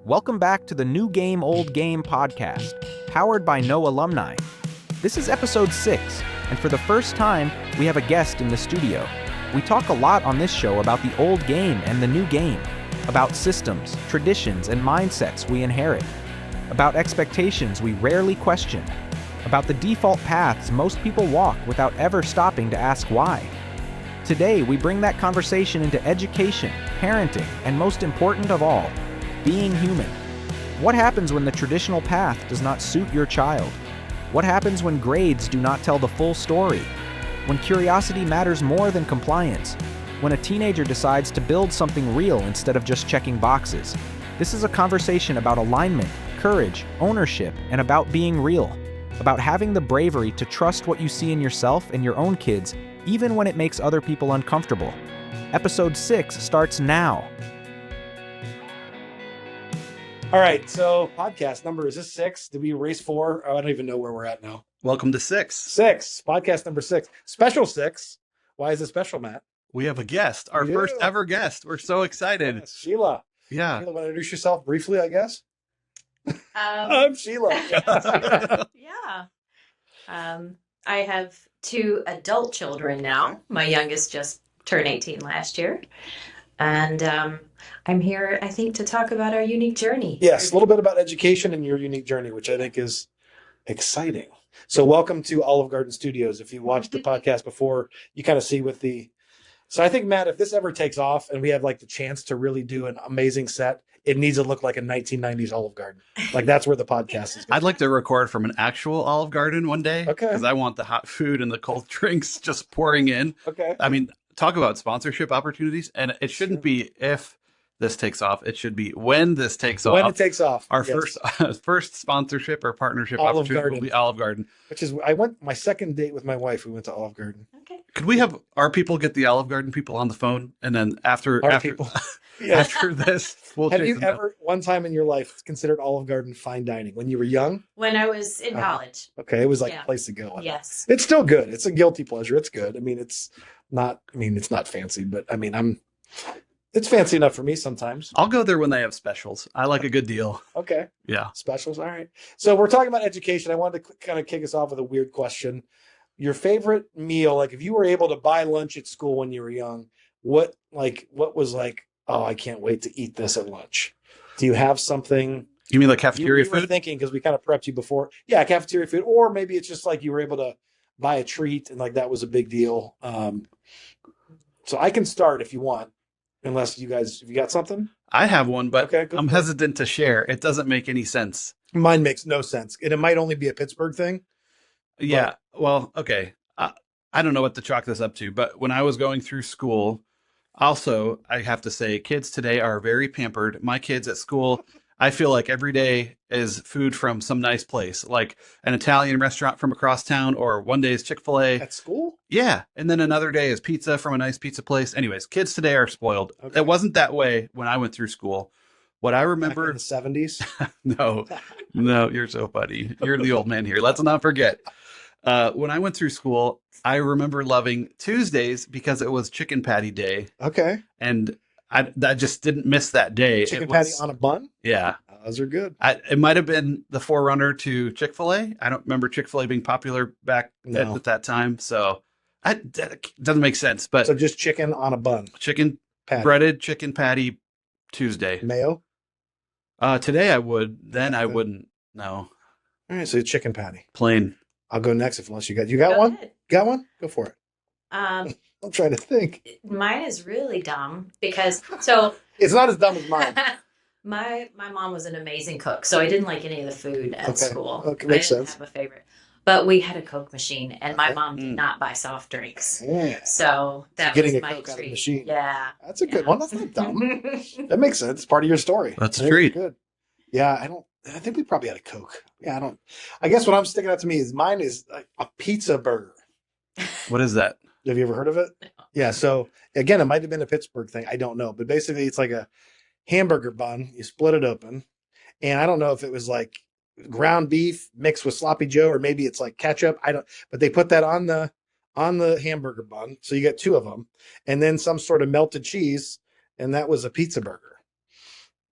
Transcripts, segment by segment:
Welcome back to the New Game, Old Game podcast, powered by No Alumni. This is episode 6, and for the first time, we have a guest in the studio. We talk a lot on this show about the old game and the new game, about systems, traditions, and mindsets we inherit, about expectations we rarely question, about the default paths most people walk without ever stopping to ask why. Today, we bring that conversation into education, parenting, and most important of all, being human. What happens when the traditional path does not suit your child? What happens when grades do not tell the full story? When curiosity matters more than compliance? When a teenager decides to build something real instead of just checking boxes? This is a conversation about alignment, courage, ownership, and about being real. About having the bravery to trust what you see in yourself and your own kids, even when it makes other people uncomfortable. Episode 6 starts now. All right, so podcast number, is this 6? Did we erase 4? Oh, I don't even know where we're at now. Welcome to 6. 6, podcast number 6. Special 6. Why is it special, Matt? We have a guest, our first ever guest. We're so excited. Yes, Sheila. Yeah. Sheila, want to introduce yourself briefly, I guess? I'm Sheila. Yeah. I have 2 adult children now. My youngest just turned 18 last year. And I'm here, I think, to talk about our unique journey. Yes, a little bit about education and your unique journey, which I think is exciting. So welcome to Olive Garden Studios. If you watched the podcast before, you kind of see with the... So I think, Matt, if this ever takes off and we have like the chance to really do an amazing set, it needs to look like a 1990s Olive Garden. Like that's where the podcast is. I'd like to record from an actual Olive Garden one day. Okay. Because I want the hot food and the cold drinks just pouring in. Okay. I mean, talk about sponsorship opportunities. And it shouldn't be if this takes off. It should be when this takes off. When it takes off. Our yes. first sponsorship or partnership Olive opportunity Garden. will be Olive Garden. Which is, I went, my second date with my wife, we went to Olive Garden. Okay. Could we have our people get the Olive Garden people on the phone? And then after People. Yes. after this, we'll Have chase you them down. ever, one time in your life, considered Olive Garden fine dining when you were young? When I was in college. Okay, it was like Yeah. a place to go. Yes. It's still good. It's a guilty pleasure. It's good. I mean, it's not fancy, but I mean, it's fancy enough for me sometimes. I'll go there when they have specials. I like a good deal. Okay. Yeah. Specials. All right. So we're talking about education. I wanted to kind of kick us off with a weird question. Your favorite meal, like if you were able to buy lunch at school when you were young, what was like, oh, I can't wait to eat this at lunch? Do you have something? You mean like cafeteria you were food? thinking, because we kind of prepped you before. Yeah, cafeteria food. Or maybe it's just like you were able to buy a treat and like that was a big deal. So I can start if you want, unless you guys, if you got something. I have one, but Okay, go I'm for it. hesitant to share. It doesn't make any sense. Mine makes no sense. And it might only be a Pittsburgh thing. Yeah. Well, okay. I don't know what to chalk this up to, but when I was going through school, also, I have to say, kids today are very pampered. My kids at school, I feel like every day is food from some nice place, like an Italian restaurant from across town, or one day is Chick-fil-A. At school? Yeah. And then another day is pizza from a nice pizza place. Anyways, kids today are spoiled. Okay. It wasn't that way when I went through school. What I Back remember... in the 70s? No, you're so funny. You're the old man here. Let's not forget. When I went through school, I remember loving Tuesdays because it was chicken patty day. Okay. And I just didn't miss that day. Chicken patty on a bun? Yeah. Those are good. It might have been the forerunner to Chick-fil-A. I don't remember Chick-fil-A being popular back at that time. So that doesn't make sense. But So just chicken on a bun. chicken, Patty. breaded chicken patty Tuesday. Mayo? Today I would. Then I wouldn't. No. All right, so chicken patty. Plain. I'll go next unless you got Go one? ahead. Got one? Go for it. Um, I'm trying to think. Mine is really dumb because It's not as dumb as mine. my mom was an amazing cook, so I didn't like any of the food at Okay. school. Okay, I makes didn't sense. have a favorite, but we had a Coke machine, and my Okay. mom did not buy soft drinks, Yeah. so that Getting was a my Coke out of the treat. machine. Yeah, That's a good one. That's not dumb. That makes sense. It's part of your story. That's a I think treat. it's good. Yeah, I think we probably had a Coke. Yeah, I guess what I'm sticking out to me is mine is like a pizza burger. What is that? Have you ever heard of it? Yeah. So again, it might have been a Pittsburgh thing. I don't know, but basically it's like a hamburger bun. You split it open, and I don't know if it was like ground beef mixed with sloppy Joe, or maybe it's like ketchup. But they put that on the hamburger bun, so you get 2 of them, and then some sort of melted cheese, and that was a pizza burger.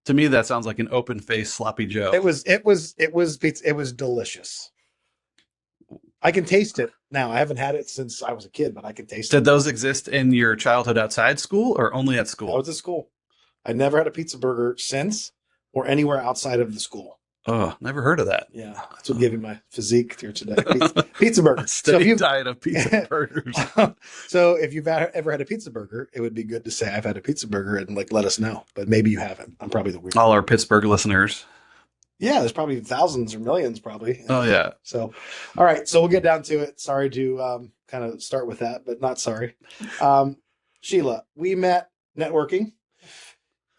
To me, that sounds like an open-faced sloppy Joe. It was pizza. It was delicious. I can taste it now. I haven't had it since I was a kid, but I can taste it. Did those exist in your childhood outside school or only at I school? was at school. I never had a pizza burger since or anywhere outside of the school. Oh, never heard of that. Yeah, that's what gave me my physique here today. Pizza burger. A steady diet of pizza burgers. So if you've ever had a pizza burger, it would be good to say I've had a pizza burger and like let us know. But maybe you haven't. I'm probably the weird. All our Pittsburgh listeners. Yeah, there's probably thousands or millions probably. Oh, yeah. So, all right. So we'll get down to it. Sorry to kind of start with that, but not sorry. Sheila, we met networking,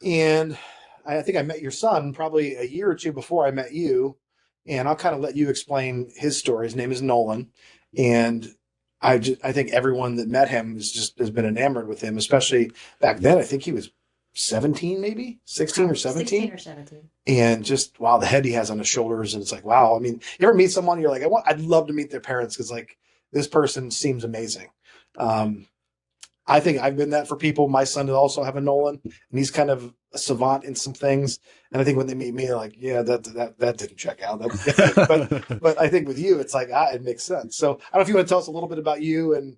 and I think I met your son probably a year or two before I met you, and I'll kind of let you explain his story. His name is Nolan, and I think everyone that met him has been enamored with him, especially back then. I think he was 17, maybe 16 or 17. 16 or 17. And just, wow, the head he has on his shoulders. And it's like, wow. I mean, you ever meet someone, you're like, I'd love to meet their parents because, like, this person seems amazing. I think I've been that for people. My son will also have a Nolan, and he's kind of a savant in some things. And I think when they meet me, they're like, yeah, that didn't check out. But I think with you, it's like, it makes sense. So I don't know if you want to tell us a little bit about you and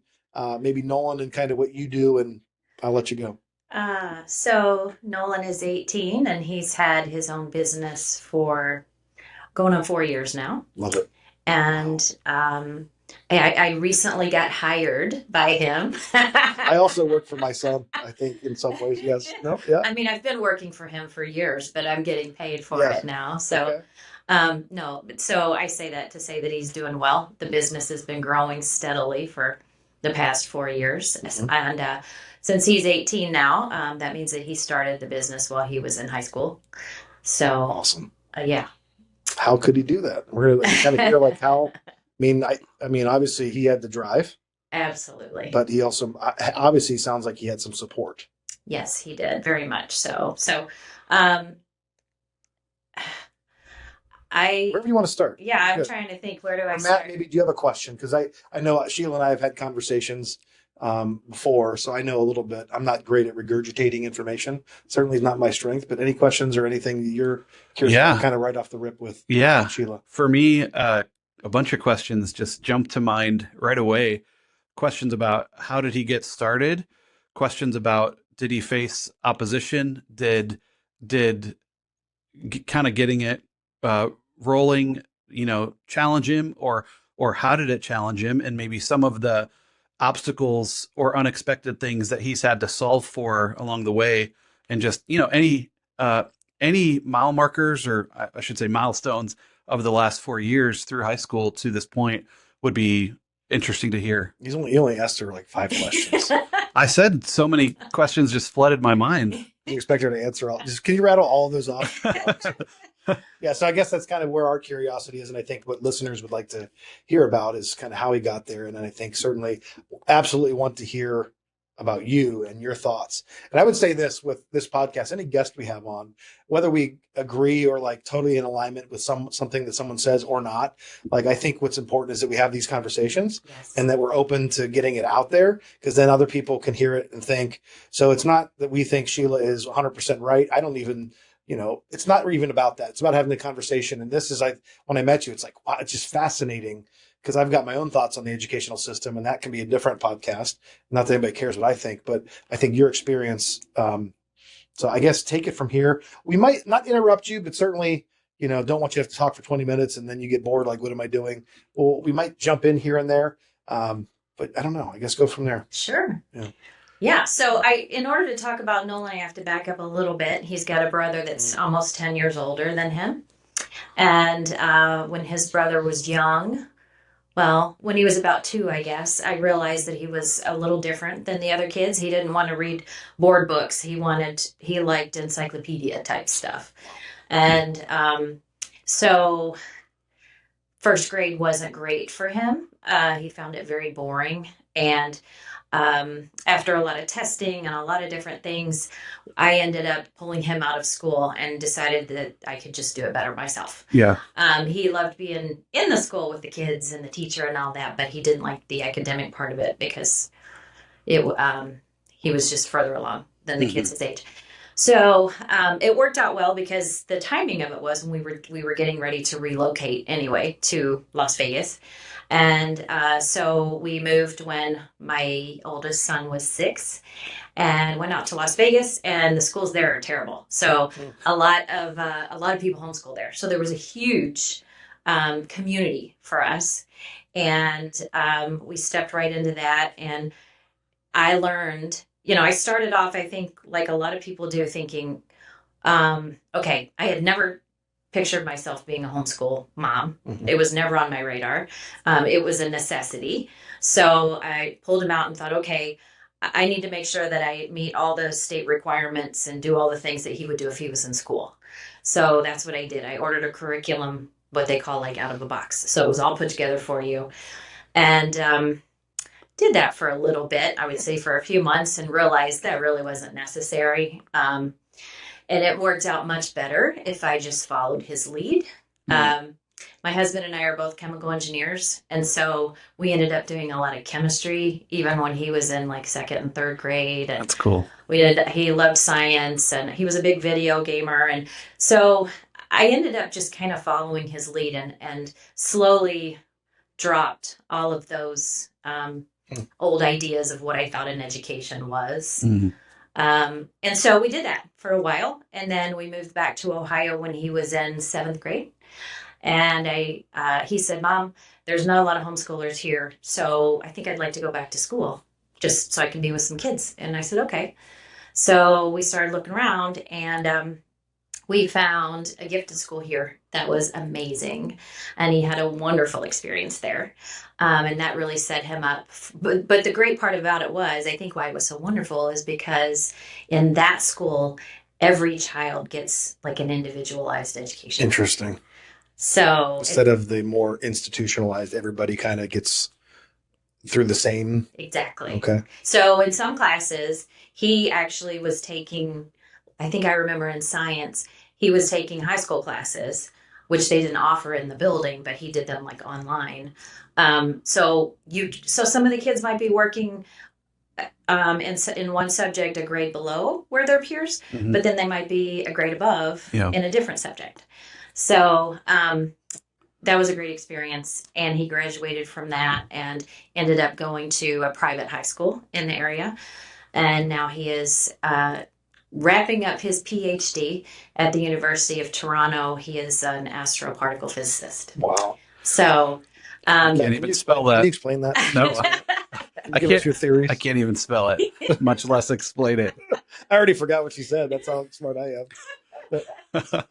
maybe Nolan and kind of what you do, and I'll let you go. So Nolan is 18 and he's had his own business for going on 4 years now. Love it. And I recently got hired by him. I also work for my son, I think, in some ways. Yes. No. Yeah. I mean, I've been working for him for years, but I'm getting paid for it now. So, Okay. no, so I say that to say that he's doing well. The business has been growing steadily for the past 4 years. Mhm. And since he's 18 now, that means that he started the business while he was in high school. So, Awesome. Yeah. How could he do that? We're gonna kind of hear like how. I mean, obviously he had the drive, Absolutely. but he also obviously sounds like he had some support. Yes, he did very much so. Wherever you want to start. I'm Good. trying to think, where do I Matt, start? maybe do you have a question? Because I know Sheila and I have had conversations before, so I know a little bit. I'm not great at regurgitating information. Certainly not my strength. But any questions or anything that you're curious about, kind of right off the rip with Sheila? For me, a bunch of questions just jumped to mind right away. Questions about how did he get started? Questions about did he face opposition? Did kind of getting it rolling, challenge him, or how did it challenge him? And maybe some of the obstacles or unexpected things that he's had to solve for along the way, and just any mile markers, or I should say milestones, of the last 4 years through high school to this point would be interesting to hear. You only asked her like 5 questions. I said so many questions just flooded my mind. You expect her to answer all? Can you rattle all of those off? Yeah, so I guess that's kind of where our curiosity is, and I think what listeners would like to hear about is kind of how he got there, and then I think certainly absolutely want to hear about you and your thoughts. And I would say this with this podcast, any guest we have on, whether we agree or like totally in alignment with something that someone says or not, like I think what's important is that we have these conversations. Yes. And that we're open to getting it out there, because then other people can hear it and think. So it's not that we think Sheila is 100% right. I don't even, it's not even about that. It's about having the conversation. And this is when I met you, it's like, wow, it's just fascinating, because I've got my own thoughts on the educational system, and that can be a different podcast. Not that anybody cares what I think, but I think your experience. So I guess take it from here. We might not interrupt you, but certainly, don't want you to have to talk for 20 minutes and then you get bored. Like, what am I doing? Well, we might jump in here and there. But I don't know. I guess go from there. Sure. Yeah. Yeah. So in order to talk about Nolan, I have to back up a little bit. He's got a brother that's almost 10 years older than him. And when his brother was young, well, when he was about 2, I guess, I realized that he was a little different than the other kids. He didn't want to read board books. He liked encyclopedia type stuff. And so first grade wasn't great for him. He found it very boring. And after a lot of testing and a lot of different things, I ended up pulling him out of school and decided that I could just do it better myself. Yeah. He loved being in the school with the kids and the teacher and all that, but he didn't like the academic part of it because he was just further along than the kids his age. So it worked out well because the timing of it was when we were getting ready to relocate anyway to Las Vegas, and so we moved when my oldest son was 6, and went out to Las Vegas. And the schools there are terrible, so a lot of people homeschool there. So there was a huge community for us, and we stepped right into that. And I learned, I started off, I think, like a lot of people do, thinking, okay, I had never pictured myself being a homeschool mom. Mhm. It was never on my radar. It was a necessity. So I pulled him out and thought, okay, I need to make sure that I meet all the state requirements and do all the things that he would do if he was in school. So that's what I did. I ordered a curriculum, what they call like out of the box. So it was all put together for you. And did that for a little bit, I would say for a few months, and realized that really wasn't necessary. And it worked out much better if I just followed his lead. My husband and I are both chemical engineers, and so we ended up doing a lot of chemistry, even when he was in like second and third grade. And That's cool. he loved science, and he was a big video gamer. And so I ended up just kind of following his lead, and slowly dropped all of those old ideas of what I thought an education was. Mhm. And so we did that for a while. And then we moved back to Ohio when he was in 7th grade. And he said, Mom, there's not a lot of homeschoolers here, so I think I'd like to go back to school just so I can be with some kids. And I said, okay. So we started looking around, and we found a gifted school here that was amazing. And he had a wonderful experience there. And that really set him up. But the great part about it was, I think why it was so wonderful is because in that school, every child gets like an individualized education. Interesting. So Instead of the more institutionalized, everybody kind of gets through the same. exactly. Okay. So in some classes, he actually was taking, I think I remember in science, he was taking high school classes, which they didn't offer in the building, but he did them like online. So some of the kids might be working in one subject a grade below where their peers, Mhm. but then they might be a grade above Yeah. in a different subject. So that was a great experience, and he graduated from that and ended up going to a private high school in the area, and now he is wrapping up his PhD at the University of Toronto. He is an astroparticle physicist. Wow. So Can't even spell Can that. you explain that? No, I Give us can't. your theories. I can't even spell it, much less explain it. I already forgot what she said. That's how smart I am. But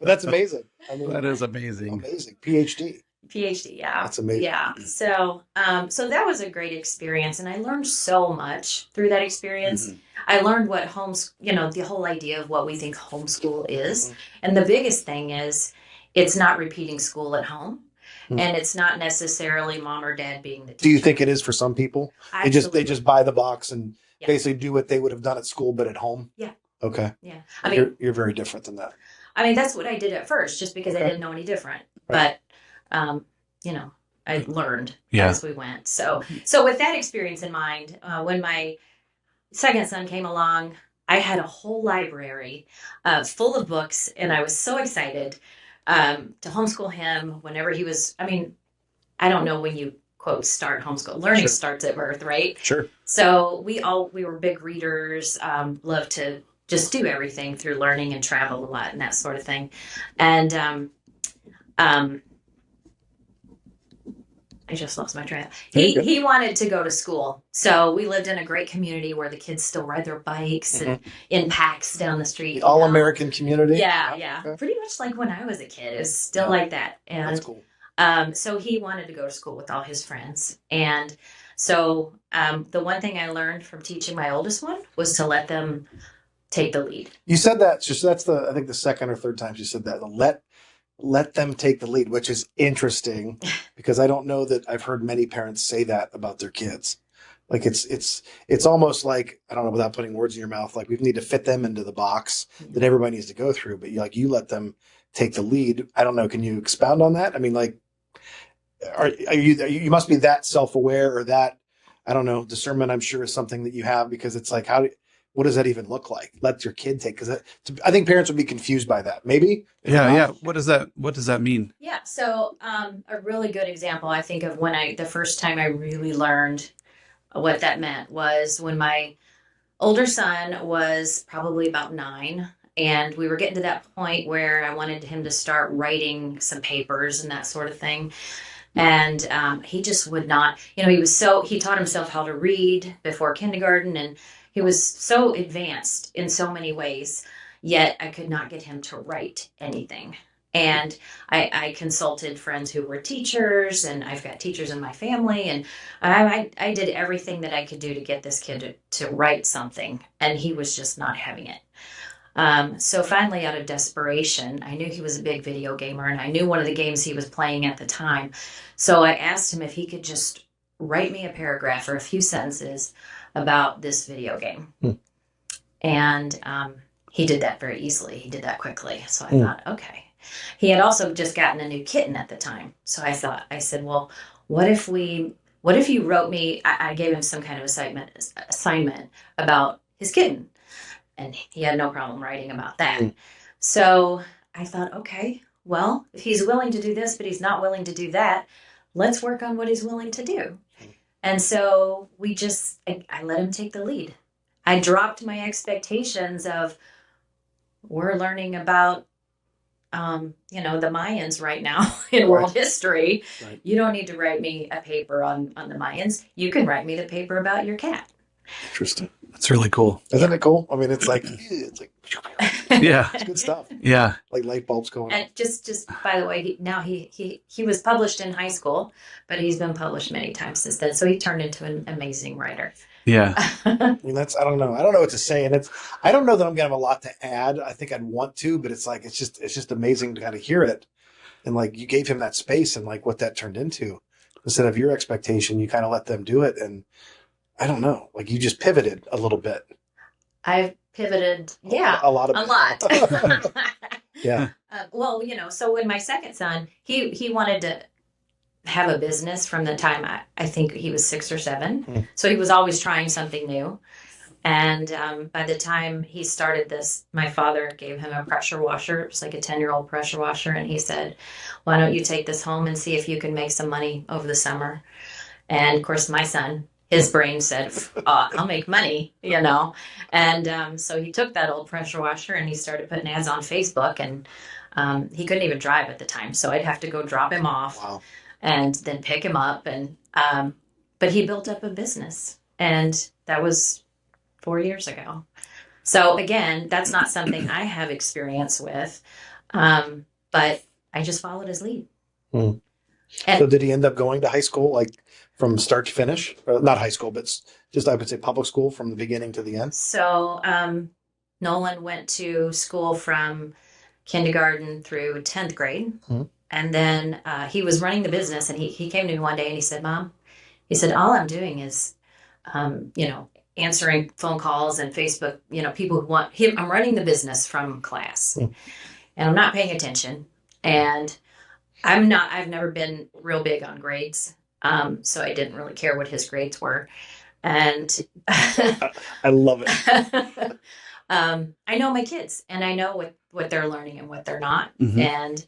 that's amazing. I mean, That is amazing. amazing. PhD. PhD, yeah. That's amazing. Yeah. So so that was a great experience, and I learned so much through that experience. Mhm. I learned what the whole idea of what we think homeschool is. Mhm. And the biggest thing is it's not repeating school at home. Mhm. And it's not necessarily mom or dad being the teacher. Do you think it is for some people? They Absolutely. just buy the box and Yeah. basically do what they would have done at school, but at home. Yeah. Okay. Yeah. I mean, You're very different than that. that's what I did at first, just because I Okay. didn't know any different. Right. But I learned Yeah. as we went. So with that experience in mind, when my second son came along, I had a whole library full of books, and I was so excited to homeschool him whenever he was. I mean, I don't know when you quote start homeschool. Learning Sure. starts at birth, right? Sure. So we were big readers, loved to just do everything through learning and travel a lot and that sort of thing. And I just lost my train. He wanted to go to school. So we lived in a great community where the kids still ride their bikes and in packs down the street. The all American community. Yeah. Okay. Pretty much like when I was a kid. It was still Yeah. like that. That's And cool. so he wanted to go to school with all his friends. And so the one thing I learned from teaching my oldest one was to let them take the lead. You said that. So that's I think the second or third time you said that. Let them take the lead, which is interesting because I don't know that I've heard many parents say that about their kids. Like it's almost like, I don't know, without putting words in your mouth, like we need to fit them into the box that everybody needs to go through, but you let them take the lead. I don't know. Can you expound on that? I mean, like, you must be that self-aware or that, I don't know, discernment, I'm sure is something that you have, because it's like, what does that even look like? Let your kid take, because I think parents would be confused by that. Maybe. If Yeah, not. yeah. What does that mean? Yeah. So a really good example, I think, of the first time I really learned what that meant was when my older son was probably about 9. And we were getting to that point where I wanted him to start writing some papers and that sort of thing. And he just would not, he taught himself how to read before kindergarten, and he was so advanced in so many ways, yet I could not get him to write anything. And I consulted friends who were teachers, and I've got teachers in my family, and I did everything that I could do to get this kid to write something, and he was just not having it. So finally, out of desperation, I knew he was a big video gamer, and I knew one of the games he was playing at the time. So I asked him if he could just write me a paragraph or a few sentences about this video game. And he did that very easily. He did that quickly. So I thought, okay. He had also just gotten a new kitten at the time. So I said, well, what if you wrote me, I gave him some kind of assignment about his kitten. And he had no problem writing about that. So I thought, okay, well, if he's willing to do this, but he's not willing to do that, let's work on what he's willing to do. And so I let him take the lead. I dropped my expectations of, we're learning about, the Mayans right now in world history. Right. You don't need to write me a paper on the Mayans. You can write me the paper about your cat. Interesting. That's really cool. Isn't it cool? I mean, it's like yeah, it's good stuff. Yeah, like light bulbs going on. And just by the way, he was published in high school, but he's been published many times since then. So he turned into an amazing writer. Yeah. I mean, I don't know what to say, and I don't know that I'm gonna have a lot to add. I think I'd want to, but it's like it's just amazing to kind of hear it, and like you gave him that space, and like what that turned into, instead of your expectation, you kind of let them do it, and I don't know, like you just pivoted a little bit. I've pivoted, yeah, a lot. Yeah. Well, so when my second son, he wanted to have a business from the time I think he was 6 or 7. So he was always trying something new. And by the time he started this, my father gave him a pressure washer. It was like a 10-year-old pressure washer. And he said, why don't you take this home and see if you can make some money over the summer? And of course, my son, his brain said, I'll make money, And so he took that old pressure washer and he started putting ads on Facebook. And he couldn't even drive at the time. So I'd have to go drop him off. Wow. And then pick him up. And but he built up a business. And that was 4 years ago. So again, that's not something I have experience with. But I just followed his lead. And so did he end up going to high school, like from start to finish? Or not high school, but just I would say public school from the beginning to the end? So Nolan went to school from kindergarten through 10th grade. And then he was running the business, and he came to me one day and he said, Mom, he said, all I'm doing is, answering phone calls and Facebook, people who want him. I'm running the business from class and I'm not paying attention. And I've never been real big on grades. So I didn't really care what his grades were. And I love it. I know my kids, and I know what they're learning and what they're not. And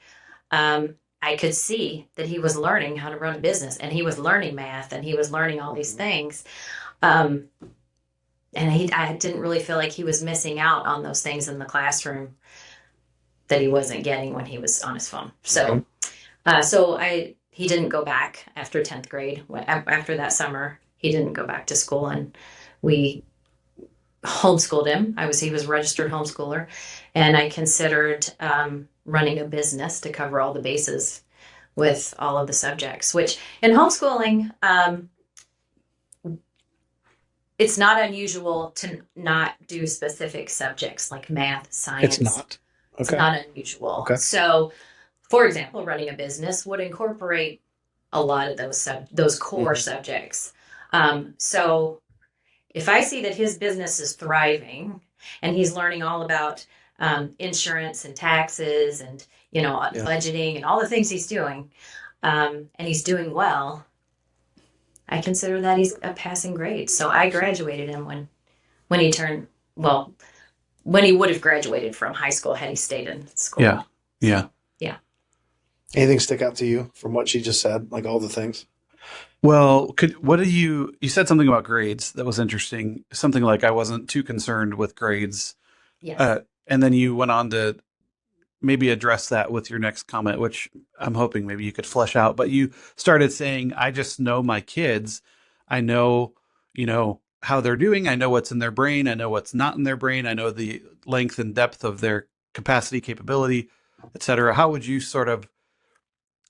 I could see that he was learning how to run a business, and he was learning math, and he was learning all these things. And I didn't really feel like he was missing out on those things in the classroom that he wasn't getting when he was on his phone. So, he didn't go back after 10th grade. After that summer, he didn't go back to school, and we homeschooled him. He was a registered homeschooler, and I considered running a business to cover all the bases with all of the subjects, which in homeschooling, it's not unusual to not do specific subjects like math, science. It's not. Okay. It's not unusual. Okay. So, for example, running a business would incorporate a lot of those core subjects. So if I see that his business is thriving and he's learning all about insurance and taxes and, budgeting and all the things he's doing, and he's doing well, I consider that he's a passing grade. So I graduated him when he turned well, when he would have graduated from high school had he stayed in school. Yeah. Yeah. Yeah. Anything stick out to you from what she just said? Like all the things? Well, you said something about grades that was interesting. Something like I wasn't too concerned with grades. Yes. And then you went on to maybe address that with your next comment, which I'm hoping maybe you could flesh out. But you started saying, I just know my kids. I know, how they're doing. I know what's in their brain. I know what's not in their brain. I know the length and depth of their capacity, capability, et cetera. How would you sort of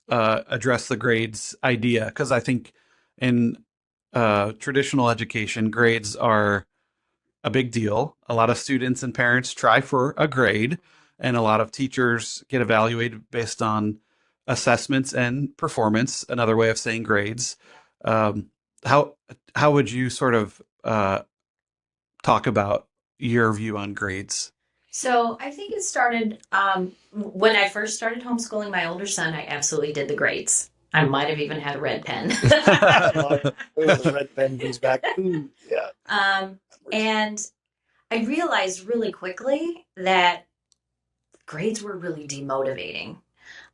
address the grades idea? Because I think in traditional education, grades are a big deal. A lot of students and parents try for a grade, and a lot of teachers get evaluated based on assessments and performance. Another way of saying grades. How would you sort of talk about your view on grades? So I think it started when I first started homeschooling my older son. I absolutely did the grades. I might have even had a red pen. The red pen goes back. Ooh, yeah. And I realized really quickly that grades were really demotivating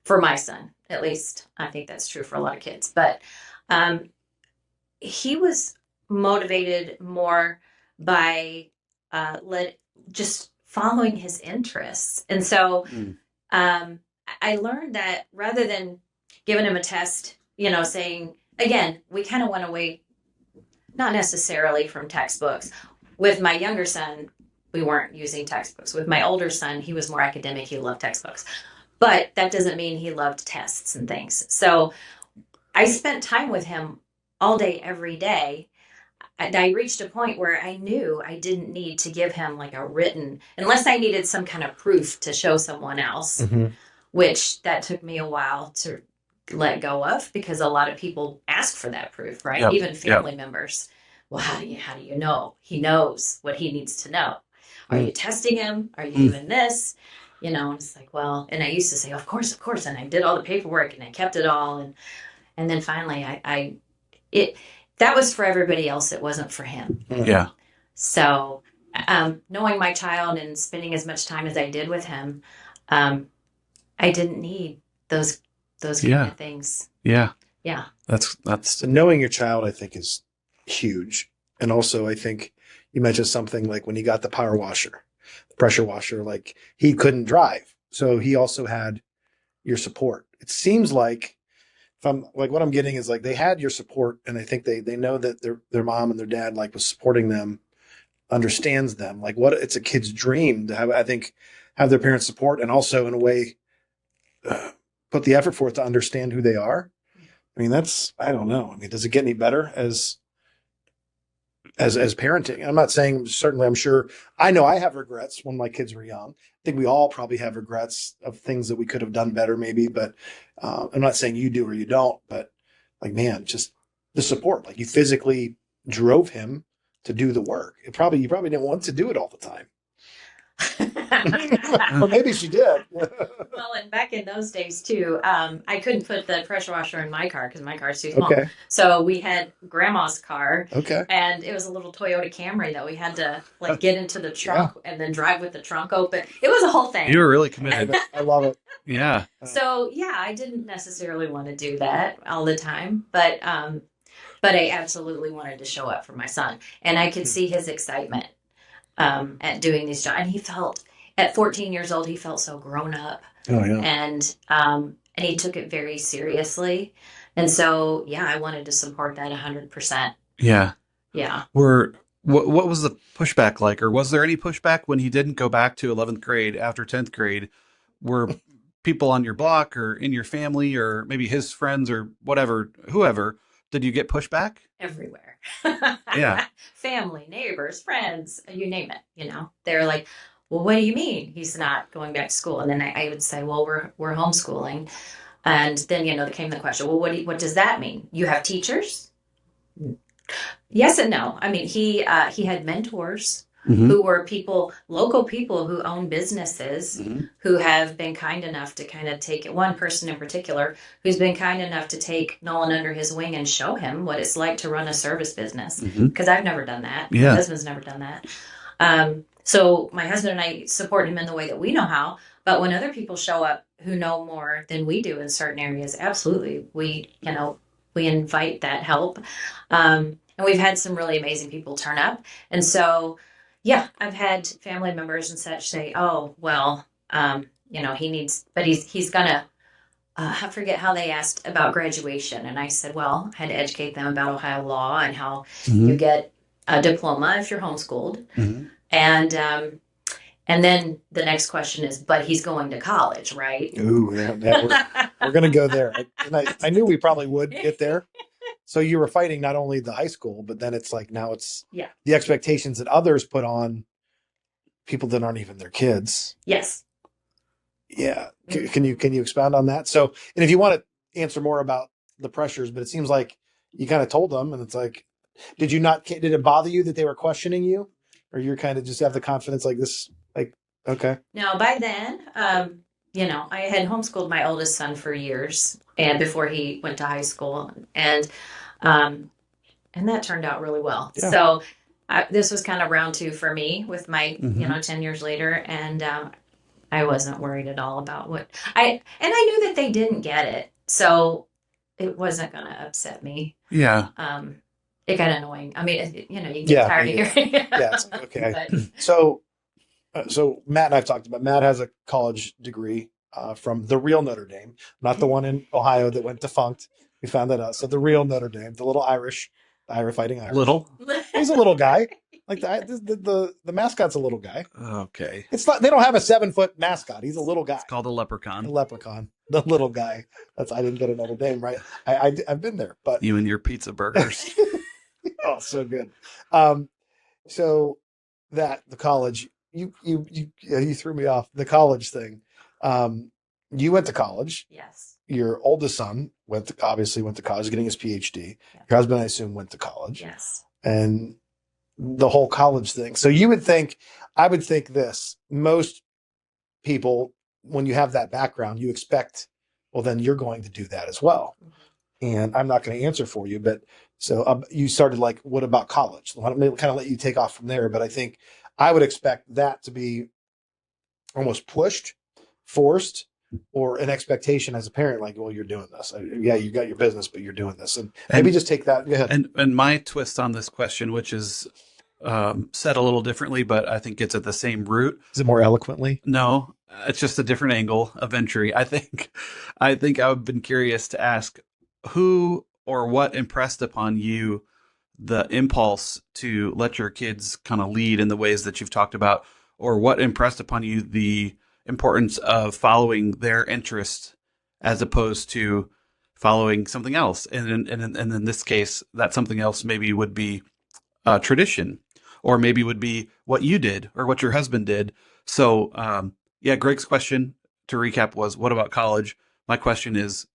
for my son. At least I think that's true for a lot of kids. But he was motivated more by just following his interests. And so I learned that rather than giving him a test, saying, again, we kind of went away, not necessarily from textbooks. With my younger son, we weren't using textbooks. With my older son, he was more academic. He loved textbooks. But that doesn't mean he loved tests and things. So I spent time with him all day, every day. I reached a point where I knew I didn't need to give him like a written, unless I needed some kind of proof to show someone else, which that took me a while to let go of, because a lot of people ask for that proof, right? Yep. Even family members. Well, how do you know? He knows what he needs to know. Are you testing him? Are you doing this? It's like, well, and I used to say, of course. And I did all the paperwork and I kept it all. And then finally that was for everybody else. It wasn't for him. Yeah. So, knowing my child and spending as much time as I did with him, I didn't need those kind of things. Yeah. Yeah. That's So knowing your child, I think, is huge. And also, I think you mentioned something like when he got the power washer, the pressure washer, like he couldn't drive. So he also had your support. It seems like, if I'm like, what I'm getting is like they had your support, and I think they know that their mom and their dad like was supporting them, understands them. Like what it's a kid's dream to have, I think, have their parents' support, and also in a way put the effort for it to understand who they are. I mean, I don't know. I mean, does it get any better as parenting? I'm not saying, certainly I'm sure, I know I have regrets when my kids were young. I think we all probably have regrets of things that we could have done better maybe, but I'm not saying you do or you don't, but like, man, just the support, like you physically drove him to do the work. You probably didn't want to do it all the time. Or maybe she did. Well, and back in those days too, I couldn't put the pressure washer in my car because my car's too small. Okay. So we had grandma's car. Okay. And it was a little Toyota Camry that we had to like get into the trunk and then drive with the trunk open. It was a whole thing. You were really committed. I love it. Yeah. So I didn't necessarily want to do that all the time, but I absolutely wanted to show up for my son, and I could see his excitement at doing these jobs. And he felt, at 14 years old, he felt so grown up. Oh yeah. And he took it very seriously. And so, I wanted to support that 100%. Yeah. Yeah. What was the pushback like, or was there any pushback when he didn't go back to 11th grade after 10th grade? Were people on your block or in your family or maybe his friends or whatever, whoever, did you get pushback? Everywhere. Yeah. Family, neighbors, friends, you name it, They're like, well, what do you mean he's not going back to school? And then I would say, well, we're homeschooling. And then, there came the question, well, what does that mean? You have teachers? Yes and no. I mean, he had mentors who were local people who own businesses, who have been kind enough to kind of take it. One person in particular who's been kind enough to take Nolan under his wing and show him what it's like to run a service business. Because I've never done that. Yeah. My husband's never done that. So my husband and I support him in the way that we know how. But when other people show up who know more than we do in certain areas, absolutely, we invite that help. And we've had some really amazing people turn up. And so, yeah, I've had family members and such say, "Oh, well, he needs, but he's gonna." I forget how they asked about graduation, and I said, "Well, I had to educate them about Ohio law and how Mm-hmm. you get a diploma if you're homeschooled." Mm-hmm. And then the next question is, but he's going to college, right? Ooh, we're going to go there. I knew we probably would get there. So you were fighting not only the high school, but then it's like now it's Yeah. the expectations that others put on people that aren't even their kids. Yes. Yeah. Can you expound on that? So, and if you want to answer more about the pressures, but it seems like you kind of told them, and it's like, did it bother you that they were questioning you, or you're kind of just have the confidence like this, like, okay. Now, by then, I had homeschooled my oldest son for years, and before he went to high school, and that turned out really well. Yeah. So this was kind of round 2 for me with my, Mhm. 10 years later, and I wasn't worried at all about I knew that they didn't get it, so it wasn't going to upset me. Yeah. It got annoying. I mean, you get tired of hearing it. Yeah, it's like, okay. But, So Matt and I've talked about. Matt has a college degree from the real Notre Dame, not the one in Ohio that went defunct. We found that out. So the real Notre Dame, the little fighting Irish. Little. He's a little guy. Like the mascot's a little guy. Okay. It's not. They don't have a 7-foot mascot. He's a little guy. It's called a leprechaun. The leprechaun, the little guy. I didn't get a Notre Dame right. I've been there, but You and your pizza burgers. oh, so good. So that the college, you threw me off the college thing. You went to college. yes. Your oldest son obviously went to college, getting his PhD. Yeah. Your husband, I assume, went to college, Yes. and the whole college thing. So I would think this: most people, when you have that background, you expect, well, then you're going to do that as well. And I'm not going to answer for you, but so you started like, what about college? Let me kind of let you take off from there. But I think I would expect that to be almost pushed, forced, or an expectation as a parent, like, well, you're doing this. Yeah, you got your business, but you're doing this. And maybe just take that. Go ahead. And my twist on this question, which is said a little differently, but I think it's at the same root. Is it more eloquently? No, it's just a different angle of entry. I think I've been curious to ask who or what impressed upon you the impulse to let your kids kind of lead in the ways that you've talked about, or what impressed upon you the importance of following their interest as opposed to following something else. And in this case, that something else maybe would be tradition, or maybe would be what you did or what your husband did. So, Greg's question, to recap, was, what about college? My question is,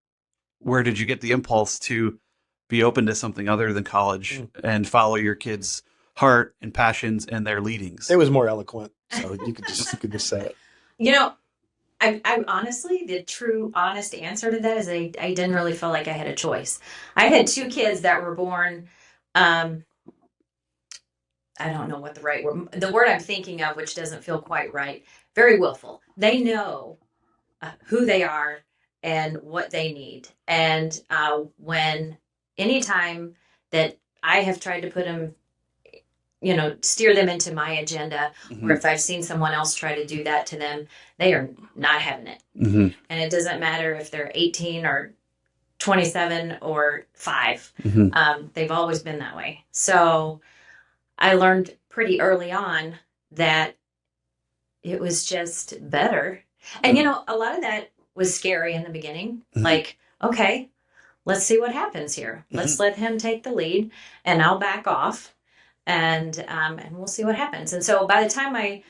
where did you get the impulse to be open to something other than college and follow your kids' heart and passions and their leadings? It was more eloquent, so you could just say it. I honestly, the true honest answer to that is I didn't really feel like I had a choice. I had 2 kids that were born, I don't know what the word I'm thinking of, which doesn't feel quite right, very willful. They know who they are and what they need. And anytime that I have tried to put them, steer them into my agenda, or if I've seen someone else try to do that to them, they are not having it. Mm-hmm. And it doesn't matter if they're 18 or 27 or 5. Mm-hmm. They've always been that way. So I learned pretty early on that it was just better. And, a lot of that was scary in the beginning. Mm-hmm. Like, okay, let's see what happens here. Let's let him take the lead, and I'll back off, and we'll see what happens. And so by the time my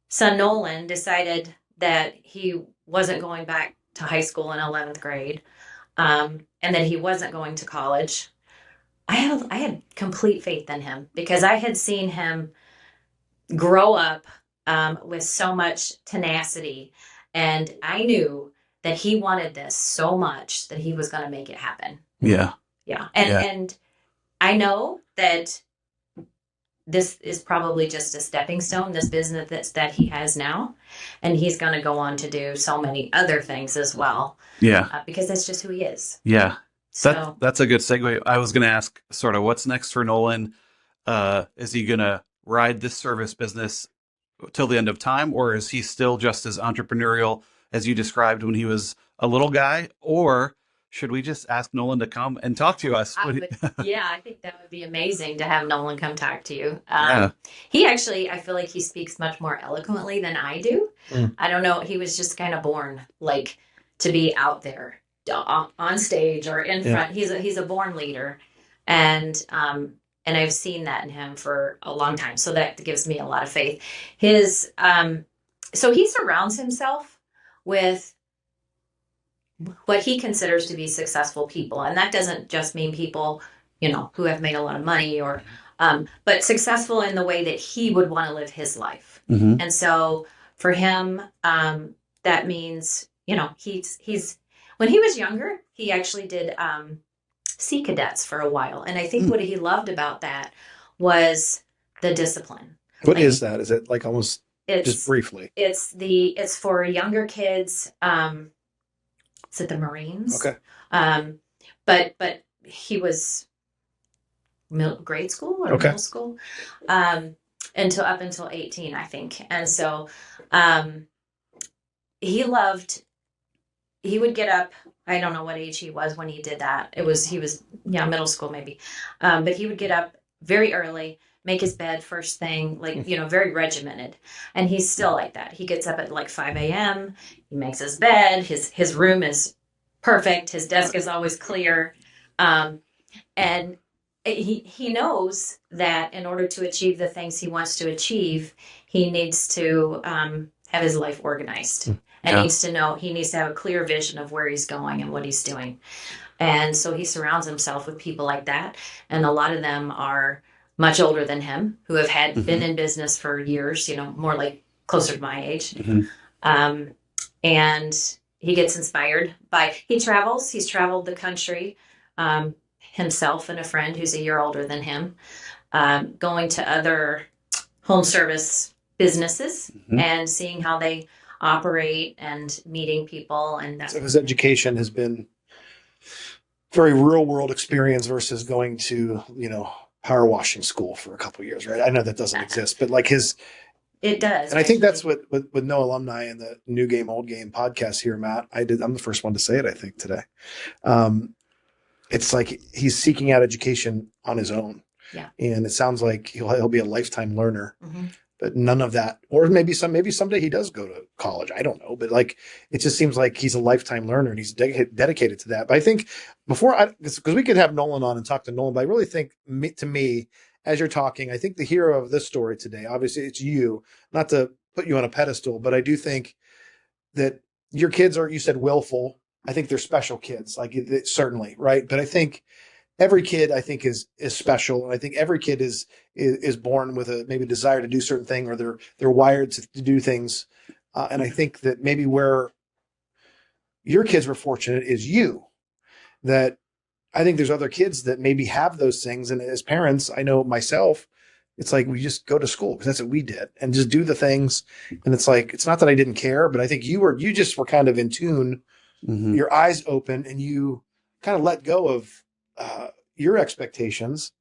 son Nolan decided that he wasn't going back to high school in 11th grade, and that he wasn't going to college, I had complete faith in him, because I had seen him grow up with so much tenacity, and I knew that he wanted this so much that he was going to make it happen. Yeah. Yeah. And I know that this is probably just a stepping stone, this business that he has now. And he's going to go on to do so many other things as well. Yeah. Because that's just who he is. Yeah. So That's a good segue. I was going to ask sort of what's next for Nolan. Is he going to ride this service business till the end of time, or is he still just as entrepreneurial as you described when he was a little guy? Or should we just ask Nolan to come and talk to us? yeah, I think that would be amazing to have Nolan come talk to you. Yeah. He actually, I feel like he speaks much more eloquently than I do. I don't know. He was just kind of born like to be out there on stage or in front. He's a born leader, and I've seen that in him for a long time. So that gives me a lot of faith. So he surrounds himself with what he considers to be successful people. And that doesn't just mean people, who have made a lot of money but successful in the way that he would want to live his life. Mm-hmm. And so for him, that means, he's when he was younger, he actually did Sea Cadets for a while. And I think what he loved about that was the discipline. What is that? Is it like almost just briefly? It's for younger kids. Is it the Marines? Okay. But he was grade school or middle school until 18, I think. And so he would get up. I don't know what age he was when he did that. He was middle school maybe. But he would get up very early, make his bed first thing, very regimented. And he's still like that. He gets up at like 5 a.m. He makes his bed. His room is perfect. His desk is always clear. And he knows that in order to achieve the things he wants to achieve, he needs to have his life organized. And he needs to have a clear vision of where he's going and what he's doing. And so he surrounds himself with people like that. And a lot of them are much older than him, who have been in business for years, more like closer to my age. Mm-hmm. And he gets inspired he travels. He's traveled the country, himself and a friend who's a year older than him, going to other home service businesses and seeing how they operate and meeting people. And so his education has been very real world experience versus going to, power washing school for a couple of years, right? I know that doesn't exist, but like it does. And I think that's what with No Alumni and the New Game, Old Game podcast here, Matt, I'm the first one to say it, I think, today. It's like he's seeking out education on his own. Yeah. And it sounds like he'll be a lifetime learner. Mm-hmm. But none of that, or maybe someday he does go to college. I don't know, but it just seems like he's a lifetime learner and he's dedicated to that. But I think because we could have Nolan on and talk to Nolan, but I really think to me, as you're talking, I think the hero of this story today, obviously it's you, not to put you on a pedestal, but I do think that your kids are, you said willful. I think they're special kids, certainly, right? But I think every kid, I think, is special, and I think every kid is born with a maybe desire to do certain thing, or they're wired to do things. And I think that maybe where your kids were fortunate is that I think there's other kids that maybe have those things, and as parents, I know myself, it's like we just go to school because that's what we did, and just do the things. And it's like it's not that I didn't care, but I think you just were kind of in tune, your eyes open, and you kind of let go of your expectations.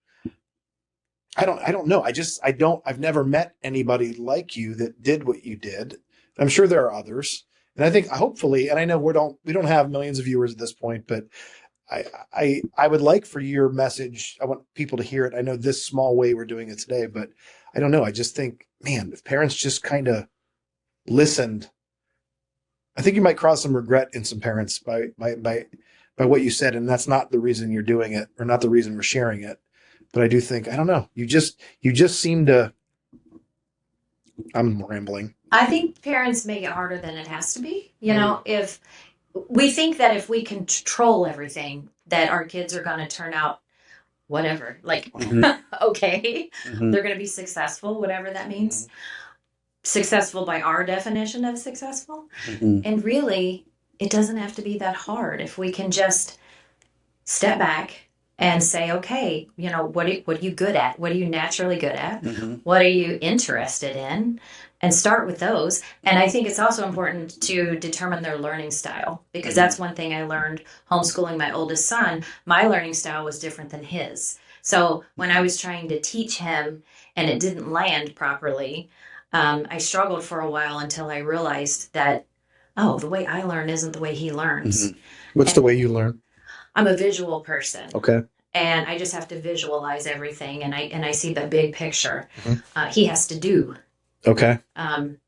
I don't know. I've never met anybody like you that did what you did. I'm sure there are others. And I think hopefully, and I know we don't have millions of viewers at this point, but I would like for your message. I want people to hear it. I know this small way we're doing it today, but I don't know. I just think, man, if parents just kind of listened, I think you might cause some regret in some parents by what you said. And that's not the reason you're doing it, or not the reason we're sharing it. But I do think, I don't know, you just seem to, I'm rambling. I think parents make it harder than it has to be. If we think that if we control everything, that our kids are going to turn out whatever, okay, they're going to be successful, whatever that means. Successful by our definition of successful. And really, it doesn't have to be that hard if we can just step back and say, okay, what are you good at? What are you naturally good at? Mm-hmm. What are you interested in? And start with those. And I think it's also important to determine their learning style, because that's one thing I learned homeschooling my oldest son. My learning style was different than his. So when I was trying to teach him and it didn't land properly, I struggled for a while until I realized that, oh, the way I learn isn't the way he learns. Mm-hmm. What's the way you learn? I'm a visual person. Okay. And I just have to visualize everything, and I see the big picture. Mhm. He has to do. Okay.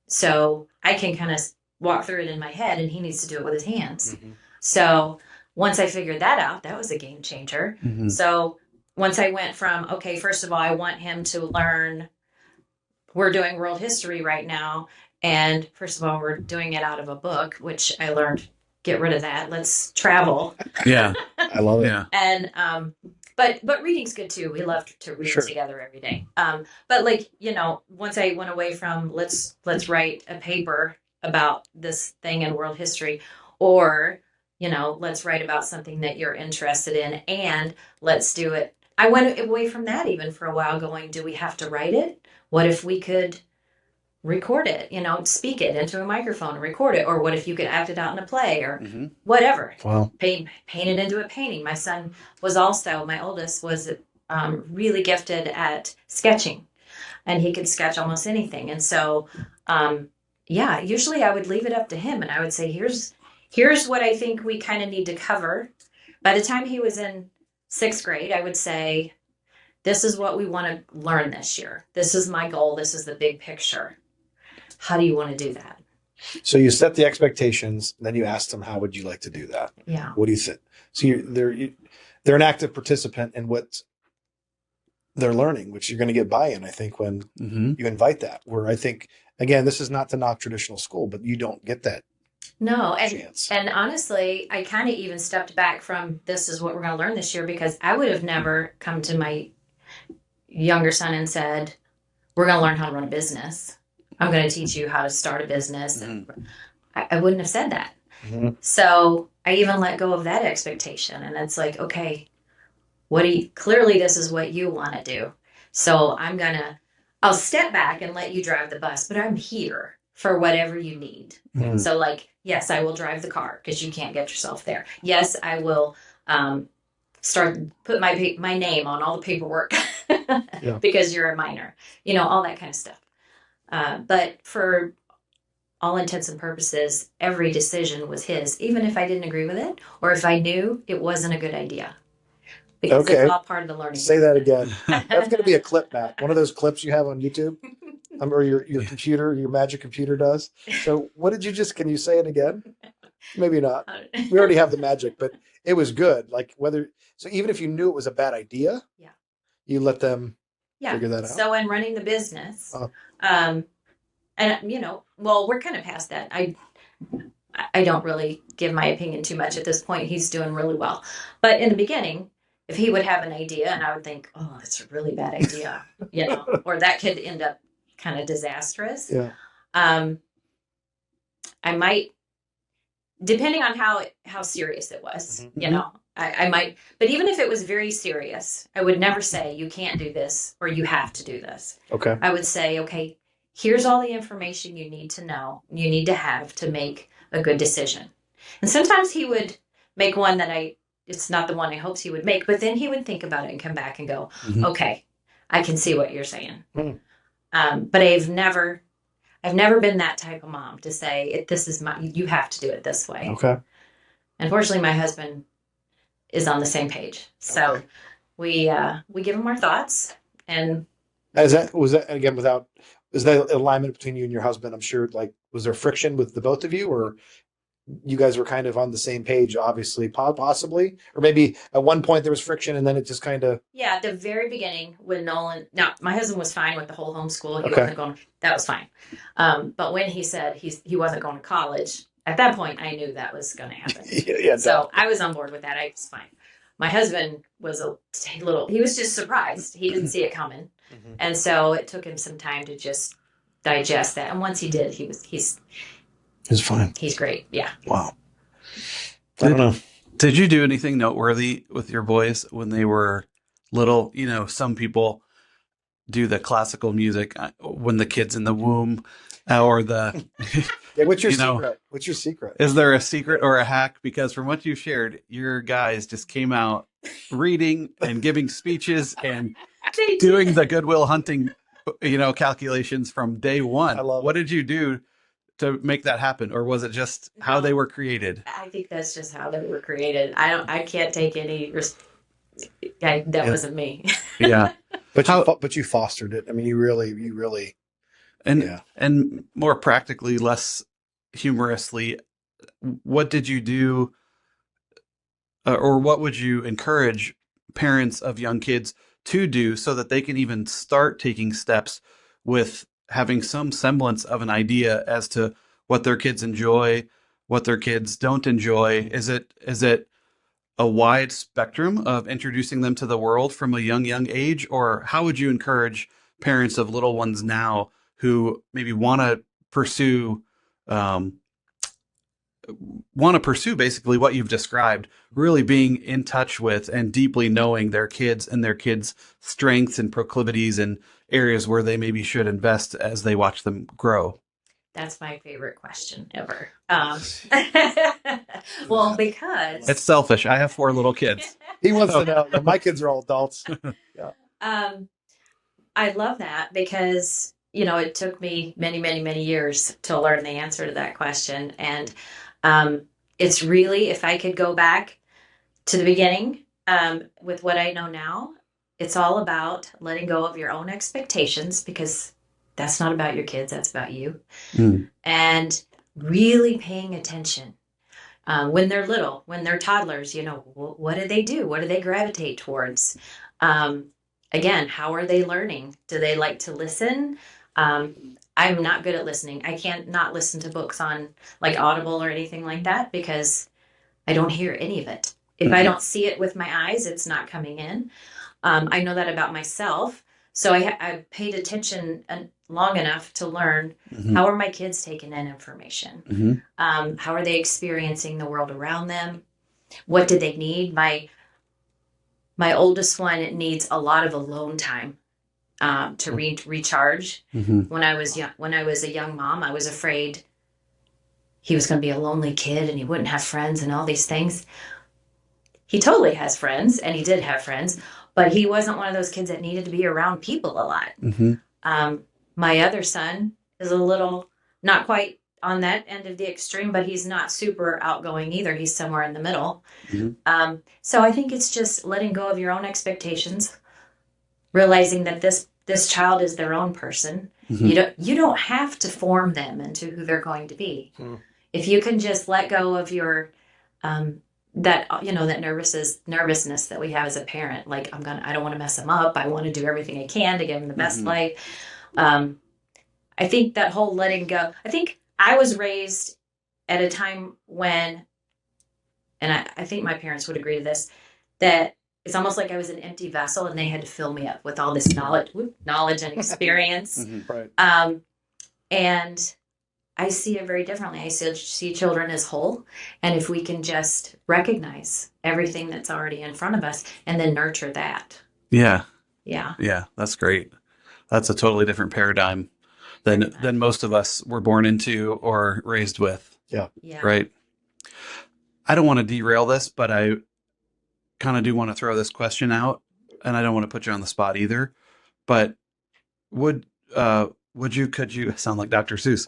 So I can kind of walk through it in my head, and he needs to do it with his hands. Mhm. So once I figured that out, that was a game changer. Mm-hmm. So once I went from, okay, first of all, I want him to learn, we're doing world history right now. And first of all, we're doing it out of a book, which I learned, get rid of that. Let's travel. Yeah. I love it. Yeah. And, but reading's good too. We love to read Sure. together every day. But like, once I went away from let's write a paper about this thing in world history, or, let's write about something that you're interested in, and let's do it. I went away from that even for a while, going, do we have to write it? What if we could record it, speak it into a microphone and record it? Or what if you could act it out in a play, or Mm-hmm. whatever? Wow. Paint it into a painting. My son was also, my oldest was really gifted at sketching, and he could sketch almost anything. And so, usually I would leave it up to him, and I would say, here's what I think we kind of need to cover. By the time he was in 6th grade, I would say, this is what we want to learn this year. This is my goal. This is the big picture. How do you want to do that? So you set the expectations, then you ask them, how would you like to do that? Yeah. What do you think? So they're an active participant in what they're learning, which you're going to get buy-in, I think, when Mm-hmm. you invite that. Where I think, again, this is not to knock traditional school, but you don't get that No, chance. and honestly, I kind of even stepped back from, this is what we're going to learn this year, because I would have never come to my younger son and said, we're going to learn how to run a business. I'm going to teach you how to start a business. Mm-hmm. I wouldn't have said that. Mhm. So I even let go of that expectation. And it's like, okay, clearly this is what you want to do. So I'll step back and let you drive the bus, but I'm here for whatever you need. Mhm. So like, yes, I will drive the car because you can't get yourself there. Yes, I will put my name on all the paperwork because you're a minor, all that kind of stuff. But for all intents and purposes, every decision was his, even if I didn't agree with it, or if I knew it wasn't a good idea. Because it's all part of the learning. Say that again. That's going to be a clip, Matt. One of those clips you have on YouTube, or your computer, your magic computer does. So what did you can you say it again? Maybe not. We already have the magic, but it was good. Like so even if you knew it was a bad idea, you let them figure that out. So in running the business, and we're kind of past that. I don't really give my opinion too much at this point. He's doing really well. But in the beginning, if he would have an idea and I would think, oh, that's a really bad idea, or that could end up kind of disastrous. Yeah. I might, depending on how serious it was, I might, but even if it was very serious, I would never say you can't do this or you have to do this. Okay. I would say, okay, here's all the information you need to know, you need to have to make a good decision. And sometimes he would make one that it's not the one I hoped he would make, but then he would think about it and come back and go, okay, I can see what you're saying. But I've never been that type of mom to say, you have to do it this way. Okay. Unfortunately, my husband is on the same page. So we give him our thoughts. And was that again, is that alignment between you and your husband? I'm sure, was there friction with the both of you, or you guys were kind of on the same page, obviously, possibly, or maybe at one point there was friction and then it just kind of. Yeah. At the very beginning when now my husband was fine with the whole homeschool. He wasn't going, that was fine. But when he said he wasn't going to college, at that point I knew that was going to happen. So I was on board with that. I was fine. My husband was he was just surprised. He didn't see it coming. And so it took him some time to just digest that. And once he did, he's fine. He's great. Yeah. Wow. I don't know. Did you do anything noteworthy with your boys when they were little? You know, some people do the classical music when the kid's in the womb, or the, Yeah, what's your you know, secret? What's your secret? is there a secret or a hack? Because from what you shared, your guys just came out reading and giving speeches and doing the Goodwill Hunting, calculations from day one. I love What it. did you do to make that happen, or was it just how they were created? I think that's just how they were created. I can't take any that Yeah. wasn't me. Yeah, But you fostered it. I mean, you really, and yeah. and more practically, less humorously, what did you do, or what would you encourage parents of young kids to do so that they can even start taking steps with having some semblance of an idea as to what their kids enjoy, what their kids don't enjoy? Is it a wide spectrum of introducing them to the world from a young age, or how would you encourage parents of little ones now who maybe pursue um, want to pursue basically what you've described, really being in touch with and deeply knowing their kids and their kids' strengths and proclivities and areas where they maybe should invest as they watch them grow? That's my favorite question ever. Well, because It's selfish. I have 4 little kids. He wants to know. My kids are all adults. I love that because, it took me many, many, many years to learn the answer to that question. And it's really, if I could go back to the beginning with what I know now, it's all about letting go of your own expectations, because that's not about your kids, that's about you. And really paying attention. When they're little, when they're toddlers, what do they do? What do they gravitate towards? Again, how are they learning? Do they like to listen? I'm not good at listening. I can't not listen to books on like Audible or anything like that because I don't hear any of it. If I don't see it with my eyes, it's not coming in. I know that about myself. So I paid attention long enough to learn how are my kids taking in information? How are they experiencing the world around them? What do they need? My oldest one needs a lot of alone time to recharge. When I was a young mom, I was afraid he was going to be a lonely kid and he wouldn't have friends and all these things. He totally has friends, and he did have friends, but he wasn't one of those kids that needed to be around people a lot. My other son is a little, not quite on that end of the extreme, but he's not super outgoing either. He's somewhere in the middle. So I think it's just letting go of your own expectations, realizing that this child is their own person. You don't have to form them into who they're going to be. If you can just let go of your that nervousness that we have as a parent, like I don't want to mess them up. I want to do everything I can to give them the best life. I think that whole letting go. I think I was raised at a time when, and I think my parents would agree to this, that it's almost like I was an empty vessel and they had to fill me up with all this knowledge and experience. Right. And I see it very differently. I see children as whole. And if we can just recognize everything that's already in front of us and then nurture that. Yeah. Yeah. Yeah. That's great. That's a totally different paradigm than most of us were born into or raised with. Yeah. Right. I don't want to derail this, but I kind of do want to throw this question out, and I don't want to put you on the spot either, but could you sound like Dr. Seuss,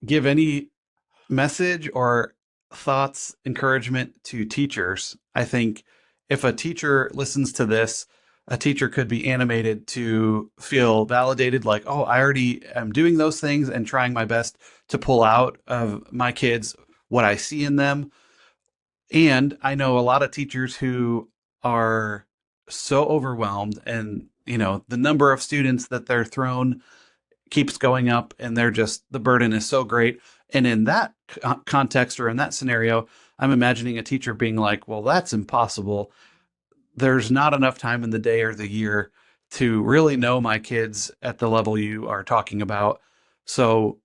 give any message or thoughts, encouragement to teachers? I think if a teacher listens to this, a teacher could be animated to feel validated, like, oh, I already am doing those things and trying my best to pull out of my kids what I see in them. And I know a lot of teachers who are so overwhelmed, and the number of students that they're thrown keeps going up, and the burden is so great. And in that context, or in that scenario, I'm imagining a teacher being like, well, that's impossible. There's not enough time in the day or the year to really know my kids at the level you are talking about. So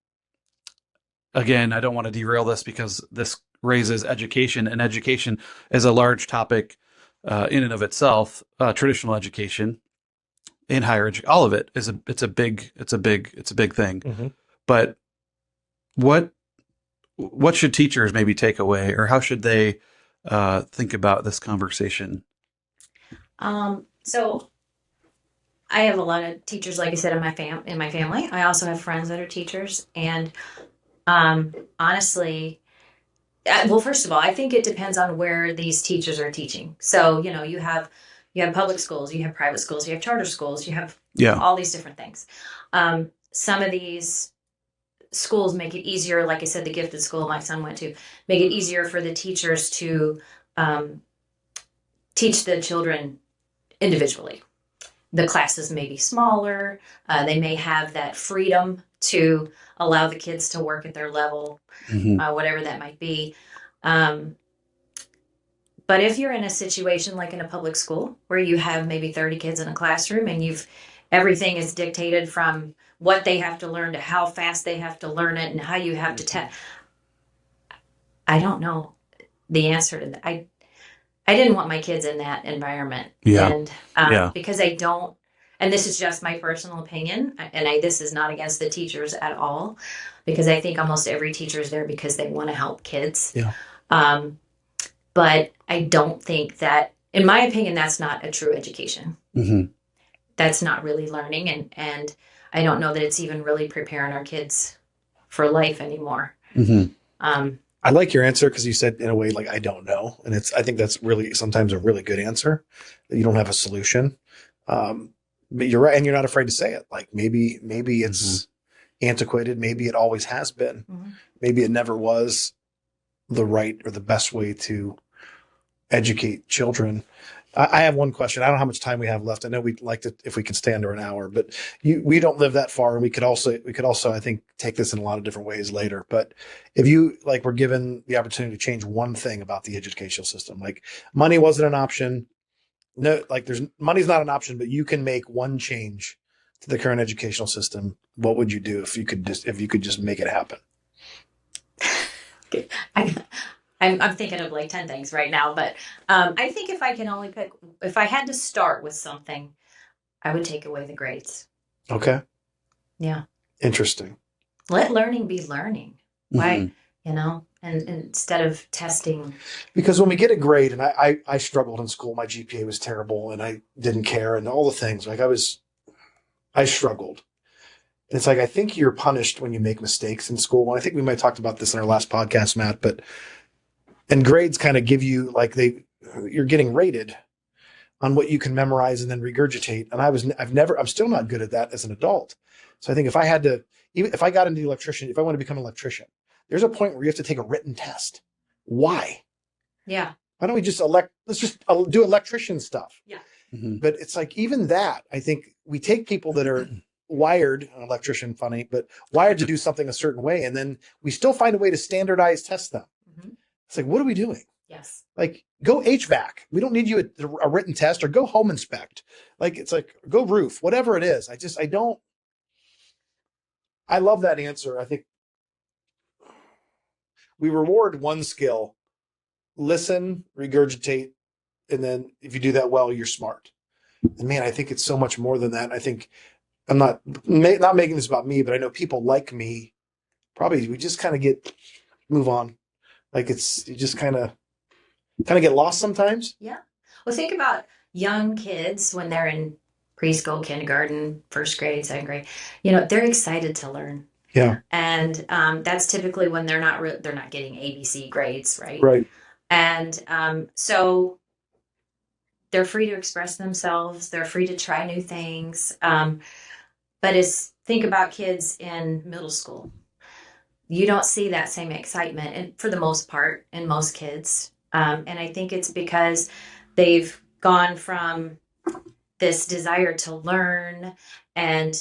again, I don't want to derail this because this raises education, and education is a large topic in and of itself. Traditional education in higher education, all of it is it's a big thing. Mm-hmm. But what should teachers maybe take away, or how should they think about this conversation? So I have a lot of teachers, like I said, in my family. I also have friends that are teachers, and honestly, well, first of all, I think it depends on where these teachers are teaching. So, you have public schools, you have private schools, you have charter schools, you have all these different things. Some of these schools make it easier, like I said, the gifted school my son went to, make it easier for the teachers to teach the children individually. The classes may be smaller. They may have that freedom to allow the kids to work at their level, whatever that might be. But if you're in a situation like in a public school where you have maybe 30 kids in a classroom and everything is dictated from what they have to learn to how fast they have to learn it and how you have to test. I don't know the answer to that. I didn't want my kids in that environment. And because I don't, and this is just my personal opinion, and this is not against the teachers at all, because I think almost every teacher is there because they want to help kids. But I don't think that, in my opinion, that's not a true education. That's not really learning, and I don't know that it's even really preparing our kids for life anymore. I like your answer because you said in a way like I don't know, and I think that's really sometimes a really good answer. That you don't have a solution, but you're right, and you're not afraid to say it. Like maybe it's antiquated, maybe it always has been, maybe it never was the right or the best way to educate children. I have one question. I don't know how much time we have left. I know we'd like to, if we could stay under an hour, but we don't live that far. And we could also, I think, take this in a lot of different ways later. But if you were given the opportunity to change one thing about the educational system, like money wasn't an option. No, money's not an option, but you can make one change to the current educational system. What would you do if you could just make it happen? Okay. I'm thinking of like 10 things right now, but I think if I can only pick, if I had to start with something, I would take away the grades. Okay. Yeah. Interesting. Let learning be learning. Why, and instead of testing. Because when we get a grade, and I struggled in school, my GPA was terrible and I didn't care and all the things. I struggled. It's like, I think you're punished when you make mistakes in school. And I think we might have talked about this in our last podcast, Matt, and grades kind of give you you're getting rated on what you can memorize and then regurgitate. And I'm still not good at that as an adult. So I think if I had to, even if I got into if I want to become an electrician, there's a point where you have to take a written test. Why? Yeah. Why don't we let's just do electrician stuff. Yeah. But it's like, even that, I think we take people that are wired, an electrician, funny, but wired to do something a certain way. And then we still find a way to standardize test them. It's like, what are we doing? Yes. Like, go HVAC. We don't need you a written test, or go home inspect. It's like, go roof, whatever it is. I love that answer. I think we reward one skill, listen, regurgitate, and then if you do that well, you're smart. And man, I think it's so much more than that. I think I'm not making this about me, but I know people like me, probably we just kind of move on. You just kind of get lost sometimes. Yeah. Well, think about young kids when they're in preschool, kindergarten, first grade, second grade. They're excited to learn. Yeah. And that's typically when they're not getting ABC grades, right? Right. And so they're free to express themselves. They're free to try new things. But think about kids in middle school. You don't see that same excitement, and for the most part, in most kids. And I think it's because they've gone from this desire to learn and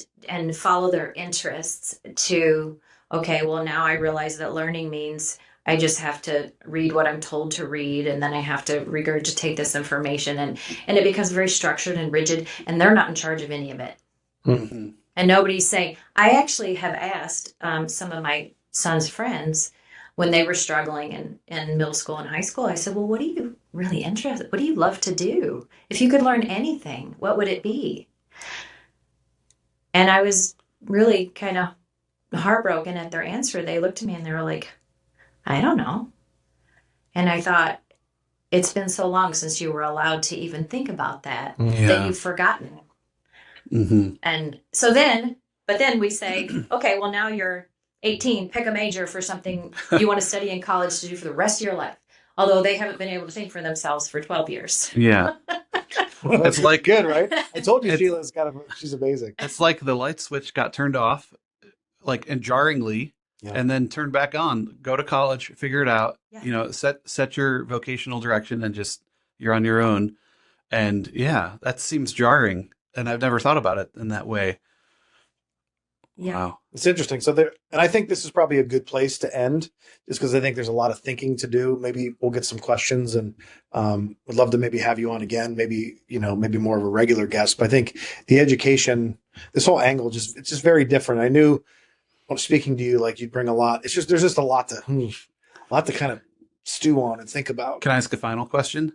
follow their interests to, okay, well, now I realize that learning means I just have to read what I'm told to read, and then I have to regurgitate this information, and it becomes very structured and rigid, and they're not in charge of any of it. Mm-hmm. And nobody's saying, I actually have asked some of my son's friends, when they were struggling in middle school and high school, I said, well, what are you really interested? What do you love to do? If you could learn anything, what would it be? And I was really kind of heartbroken at their answer. They looked at me and they were like, I don't know. And I thought, it's been so long since you were allowed to even think about that, that you've forgotten. Mm-hmm. And so then, but then we say, okay, well, now you're 18, pick a major for something you want to study in college to do for the rest of your life. Although they haven't been able to think for themselves for 12 years. Yeah. Well, It's like good, right? I told you Sheila's she's amazing. It's like the light switch got turned off, like, and jarringly, and then turned back on. Go to college, figure it out. Yeah. Set your vocational direction, and just you're on your own. And yeah, that seems jarring, and I've never thought about it in that way. Yeah. Wow. It's interesting. So and I think this is probably a good place to end, just because I think there's a lot of thinking to do. Maybe we'll get some questions, and would love to maybe have you on again. Maybe maybe more of a regular guest. But I think the education, this whole angle, it's just very different. I knew when speaking to you, like, you'd bring a lot. It's just there's just a lot to kind of stew on and think about. Can I ask a final question?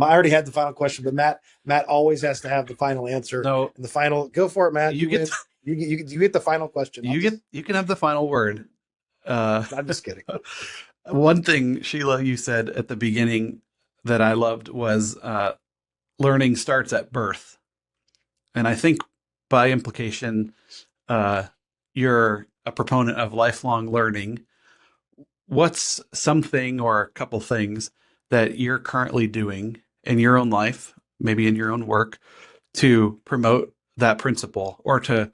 I already had the final question, but Matt always has to have the final answer. No, and the final. Go for it, Matt. you get. You get the final question. You can have the final word. I'm just kidding. One thing, Sheila, you said at the beginning that I loved was learning starts at birth. And I think by implication, you're a proponent of lifelong learning. What's something or a couple things that you're currently doing in your own life, maybe in your own work, to promote that principle, or to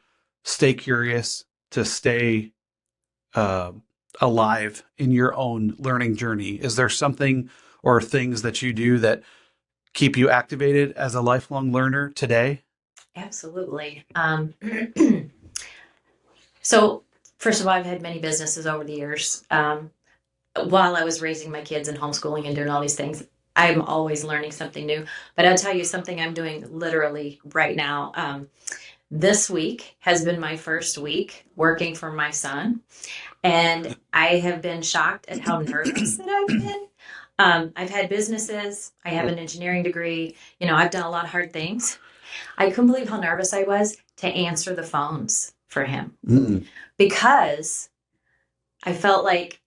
stay curious, to stay alive in your own learning journey? Is there something or things that you do that keep you activated as a lifelong learner today? Absolutely. So first of all, I've had many businesses over the years. While I was raising my kids and homeschooling and doing all these things, I'm always learning something new. But I'll tell you something I'm doing literally right now. This week has been my first week working for my son, and I have been shocked at how nervous that I've been. I've had businesses. I have an engineering degree. I've done a lot of hard things. I couldn't believe how nervous I was to answer the phones for him. Mm-mm. Because I felt like,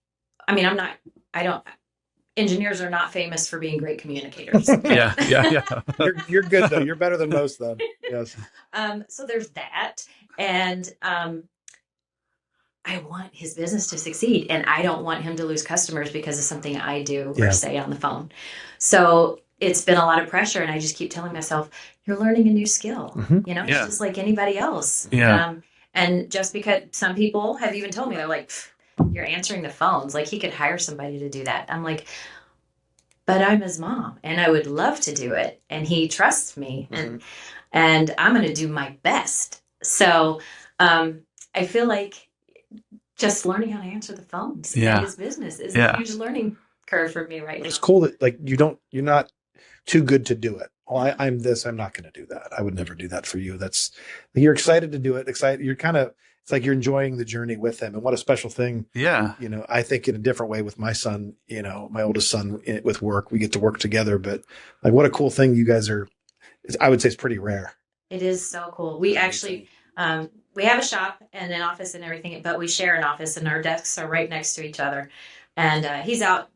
engineers are not famous for being great communicators. Yeah. You're good though. You're better than most though. Yes. So there's that. And I want his business to succeed, and I don't want him to lose customers because of something I do or say on the phone. So it's been a lot of pressure, and I just keep telling myself, you're learning a new skill. Mm-hmm. It's just like anybody else. Yeah. And just because some people have even told me, they're like, you're answering the phones. Like, he could hire somebody to do that. I'm like, but I'm his mom, and I would love to do it. And he trusts me, and I'm going to do my best. So I feel like just learning how to answer the phones in his business is a huge learning curve for me right now. It's cool that, like, you're not too good to do it. Oh, I'm this. I'm not going to do that. I would never do that for you. You're excited to do it. You're kind of. It's like you're enjoying the journey with him, and what a special thing. Yeah. I think in a different way with my son. My oldest son with work, we get to work together. But like, what a cool thing you guys are. I would say it's pretty rare. It is so cool. We actually. We have a shop and an office and everything, but we share an office, and our desks are right next to each other. And he's out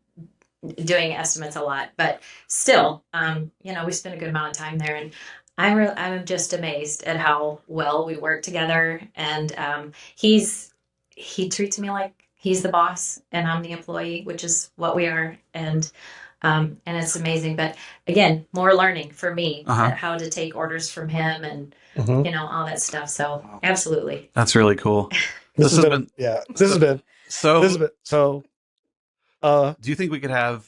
doing estimates a lot, but still, we spend a good amount of time there. And I'm just amazed at how well we work together. And he treats me like he's the boss and I'm the employee, which is what we are. And it's amazing. But again, more learning for me, how to take orders from him and all that stuff. So absolutely. That's really cool. This has been so. Do you think we could have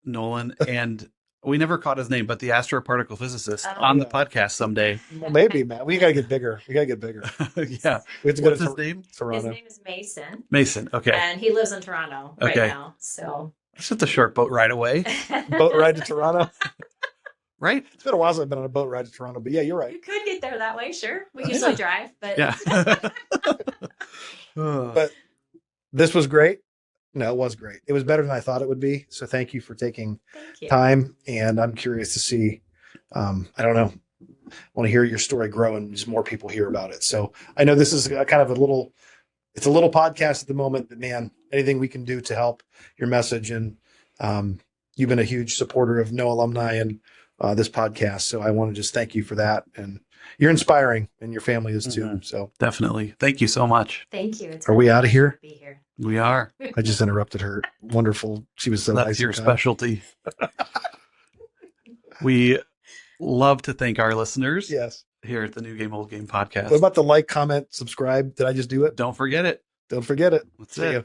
Nolan and we never caught his name, but the astroparticle physicist on the podcast someday? Well, maybe, Matt. We gotta get bigger. Yeah. We have to What's his name? Toronto. His name is Mason. Mason. Okay. And he lives in Toronto right now. So it's just a short boat ride away. Boat ride to Toronto. Right? It's been a while since I've been on a boat ride to Toronto, but yeah, you're right. You could get there that way, sure. We usually drive, but yeah. But this was great. No, it was great. It was better than I thought it would be. So thank you for taking Thank you. time. And I'm curious to see, I don't know, I want to hear your story grow and just more people hear about it. So I know this is kind of it's a little podcast at the moment, but man, anything we can do to help your message. And you've been a huge supporter of No Alumni and this podcast. So I want to just thank you for that. And you're inspiring, and your family is too. Mhm. So Definitely. Thank you so much. Thank you. It's Are we been a outta pleasure here? to be here. We are. I just interrupted her. Wonderful. She was so That's nice. your and kind. specialty. We love to thank our listeners Yes. here at the New Game Old Game podcast. What about the like, comment, subscribe? Did I just do it? Don't forget it. Don't forget it. That's See it. ya.